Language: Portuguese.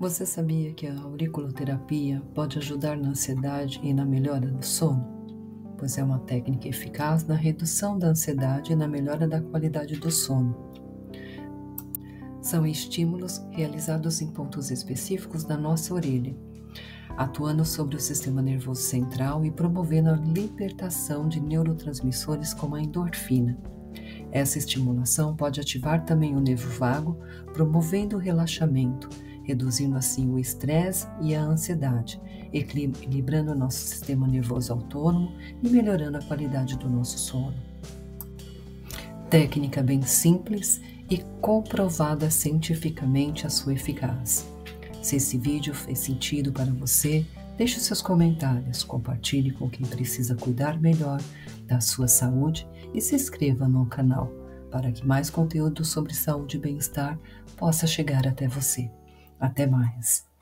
Você sabia que a auriculoterapia pode ajudar na ansiedade e na melhora do sono? Pois é uma técnica eficaz na redução da ansiedade e na melhora da qualidade do sono. São estímulos realizados em pontos específicos da nossa orelha, atuando sobre o sistema nervoso central e promovendo a libertação de neurotransmissores como a endorfina. Essa estimulação pode ativar também o nervo vago, promovendo o relaxamento, reduzindo assim o estresse e a ansiedade, equilibrando o nosso sistema nervoso autônomo e melhorando a qualidade do nosso sono. Técnica bem simples e comprovada cientificamente a sua eficácia. Se esse vídeo fez sentido para você, deixe seus comentários, compartilhe com quem precisa cuidar melhor da sua saúde e se inscreva no canal para que mais conteúdo sobre saúde e bem-estar possa chegar até você. Até mais!